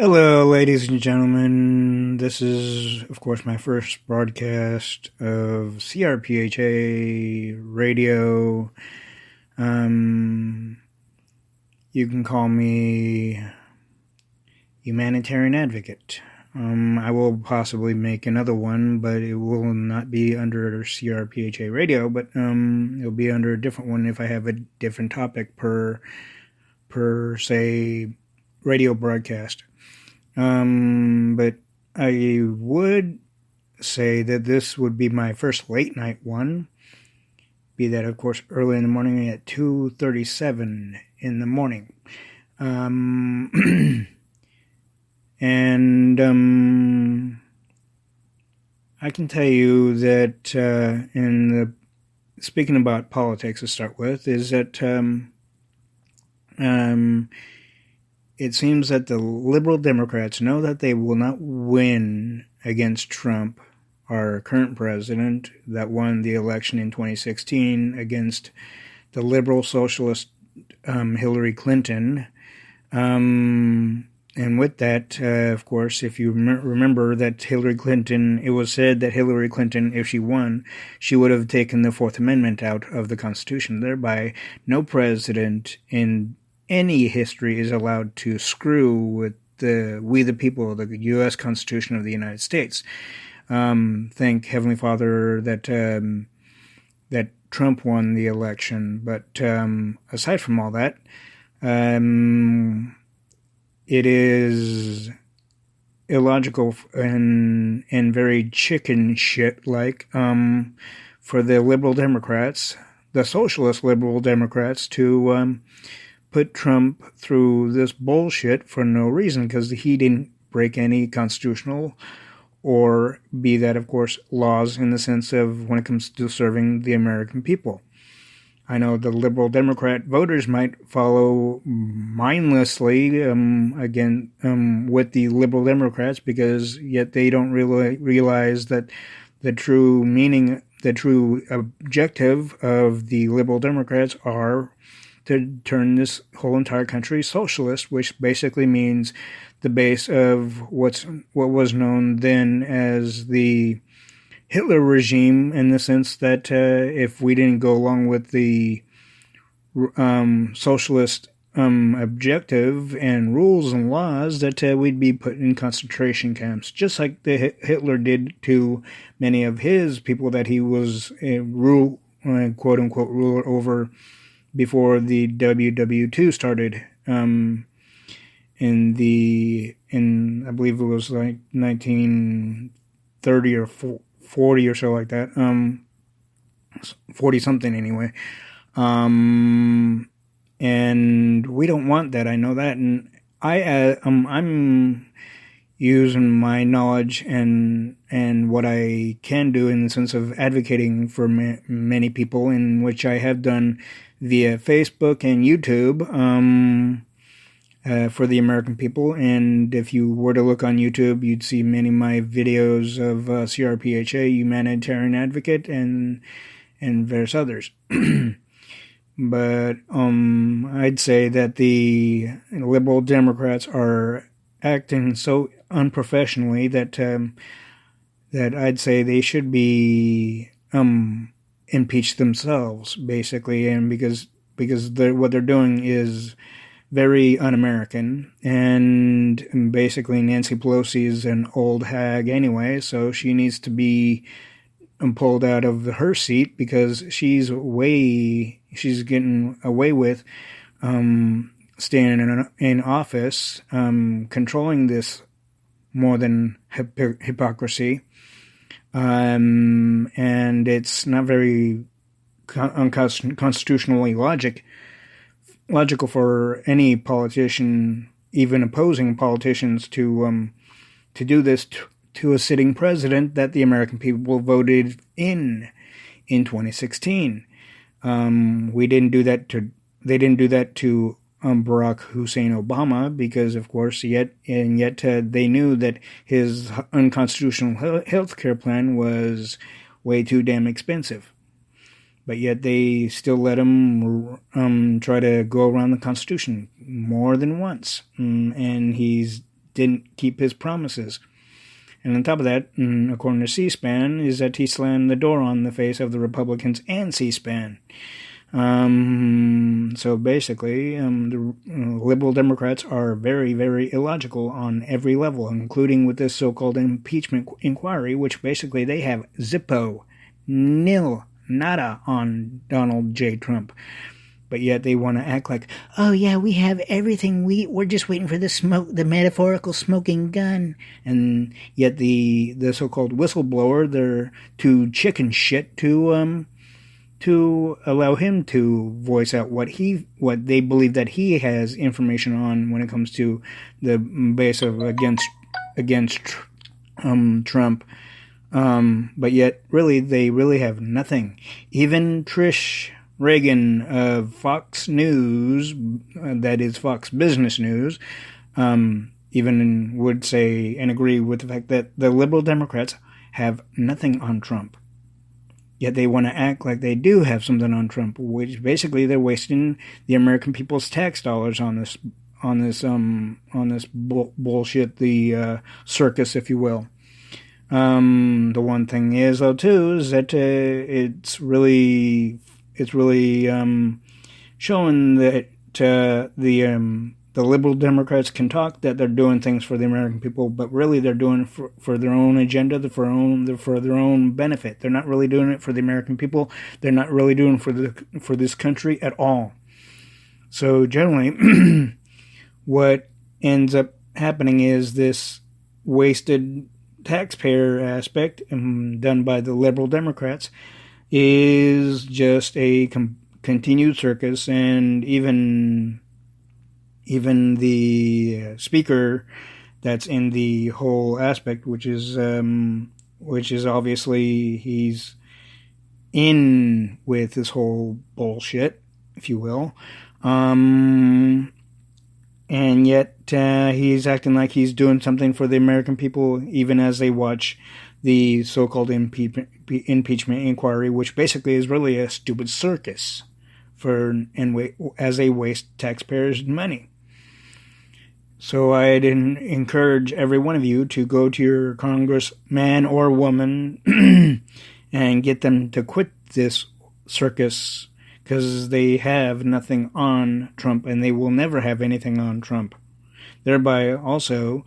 Hello, ladies and gentlemen. This is, of course, my first broadcast of CRPHA Radio. You can call me Humanitarian Advocate. I will possibly make another one, but it will not be under CRPHA Radio, but it'll be under a different one if I have a different topic per say radio broadcast. But I would say that this would be my first late night one. Be that, of course, early in the morning at 2:37 in the morning. I can tell you that speaking about politics to start with, is that it seems that the liberal Democrats know that they will not win against Trump, our current president, that won the election in 2016 against the liberal socialist Hillary Clinton. And with that, of course, if you remember that Hillary Clinton, it was said that Hillary Clinton, if she won, she would have taken the Fourth Amendment out of the Constitution. Thereby, no president in any history is allowed to screw with we the people, the U.S. Constitution of the United States. Thank Heavenly Father that Trump won the election. But aside from all that, it is illogical and very chicken shit like for the liberal Democrats, the socialist liberal Democrats, to put Trump through this bullshit for no reason, because he didn't break any constitutional or be that, of course, laws in the sense of when it comes to serving the American people. I know the liberal Democrat voters might follow mindlessly with the liberal Democrats, because yet they don't really realize that the true meaning, the true objective of the liberal Democrats are to turn this whole entire country socialist, which basically means the base of what was known then as the Hitler regime, in the sense that if we didn't go along with the socialist objective and rules and laws, that we'd be put in concentration camps, just like Hitler did to many of his people that he was quote unquote ruler over before the WW2 started, in I believe it was like 1930 or 40 or so like that, 40 something anyway, and we don't want that. I know that, and I'm using my knowledge and what I can do in the sense of advocating for many people, in which I have done via Facebook and YouTube for the American people. And if you were to look on YouTube, you'd see many of my videos of CRPHA, Humanitarian Advocate, and various others. But I'd say that the liberal Democrats are acting so unprofessionally that I'd say they should be impeach themselves, basically, and because what they're doing is very un-American, and basically Nancy Pelosi is an old hag anyway, so she needs to be pulled out of her seat, because she's getting away with staying in office, controlling this more than hypocrisy. And it's not very constitutionally logical for any politician, even opposing politicians, to do this to a sitting president that the American people voted in 2016. They didn't do that to Barack Hussein Obama, because, of course, yet they knew that his unconstitutional health care plan was way too damn expensive. But yet they still let him try to go around the Constitution more than once. And he's didn't keep his promises. And on top of that, according to C-SPAN, is that he slammed the door on the face of the Republicans and C-SPAN. So basically, the liberal Democrats are very, very illogical on every level, including with this so-called impeachment inquiry, which basically they have zippo, nil, nada on Donald J. Trump. But yet they want to act like, oh yeah, we have everything. We're just waiting for the metaphorical smoking gun. And yet the so-called whistleblower, they're too chicken shit to allow him to voice out what they believe that he has information on when it comes to the base of against Trump. But yet they really have nothing. Even Trish Reagan of Fox News, that is Fox Business News, even would say and agree with the fact that the liberal Democrats have nothing on Trump. Yet they want to act like they do have something on Trump, which basically they're wasting the American people's tax dollars on this bullshit, the circus, if you will. The one thing is, though, too, is that it's really showing that the liberal Democrats can talk that they're doing things for the American people, but really they're doing it for their own agenda, for their own benefit. They're not really doing it for the American people. They're not really doing it for this country at all. So generally, what ends up happening is this wasted taxpayer aspect done by the liberal Democrats is just a continued circus, and even the speaker that's in the whole aspect, which is obviously he's in with this whole bullshit, if you will, and yet he's acting like he's doing something for the American people, even as they watch the so-called impeachment inquiry, which basically is really a stupid circus as they waste taxpayers' money. So I'd encourage every one of you to go to your congressman or woman and get them to quit this circus, because they have nothing on Trump, and they will never have anything on Trump. Thereby, also,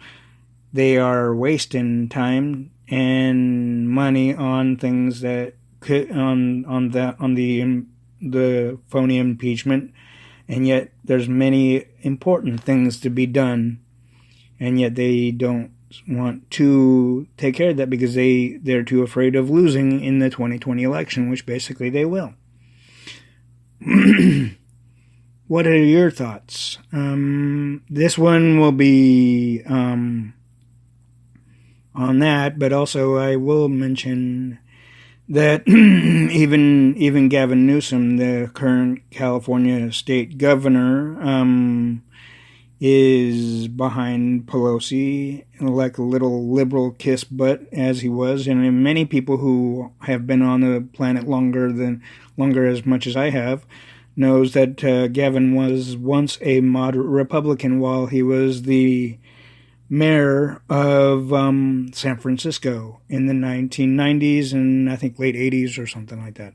they are wasting time and money on things that could on the phony impeachment, and yet there's many important things to be done, and yet they don't want to take care of that because they're too afraid of losing in the 2020 election, which basically they will. What are your thoughts? This one will be on that, but also I will mention that even Gavin Newsom, the current California state governor, is behind Pelosi like a little liberal kiss butt, as he was, and many people who have been on the planet longer as much as I have knows that Gavin was once a moderate Republican while he was the mayor of San Francisco in the 1990s and I think late 80s or something like that.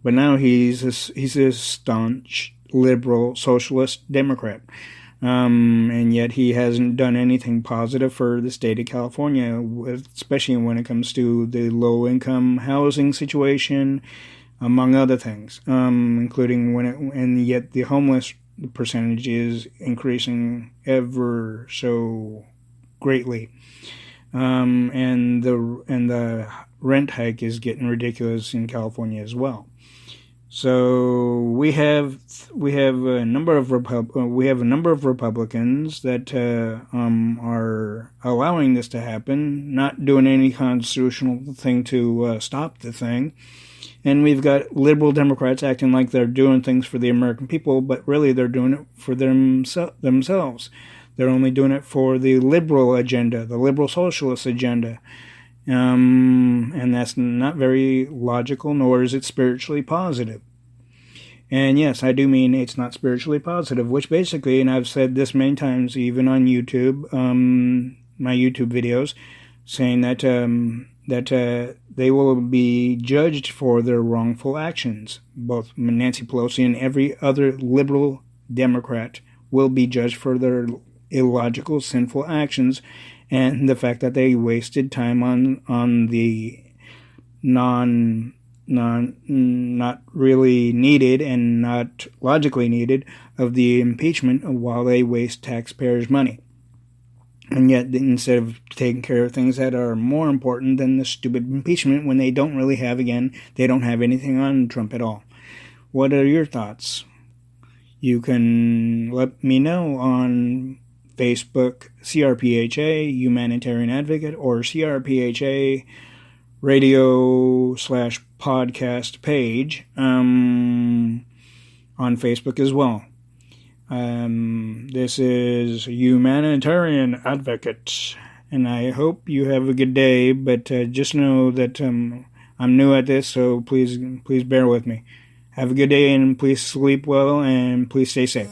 But now he's a staunch liberal socialist Democrat, and yet he hasn't done anything positive for the state of California, especially when it comes to the low income housing situation, among other things, including and yet the homeless percentage is increasing ever so greatly, and the rent hike is getting ridiculous in California as well. So we have a number of Republicans that are allowing this to happen, not doing any constitutional thing to stop the thing. And we've got liberal Democrats acting like they're doing things for the American people, but really they're doing it for themselves. They're only doing it for the liberal agenda, the liberal socialist agenda. And that's not very logical, nor is it spiritually positive. And yes, I do mean it's not spiritually positive, which basically, and I've said this many times, even on YouTube, my YouTube videos, saying that they will be judged for their wrongful actions. Both Nancy Pelosi and every other liberal Democrat will be judged for their illogical, sinful actions, and the fact that they wasted time on the not really needed and not logically needed of the impeachment while they waste taxpayers' money. And yet, instead of taking care of things that are more important than the stupid impeachment, when they don't really have, again, they don't have anything on Trump at all. What are your thoughts? You can let me know on Facebook, CRPHA Humanitarian Advocate, or CRPHA Radio /podcast page on Facebook as well. This is Humanitarian Advocate, and I hope you have a good day, but just know that I'm new at this, so please bear with me. Have a good day, and please sleep well, and please stay safe.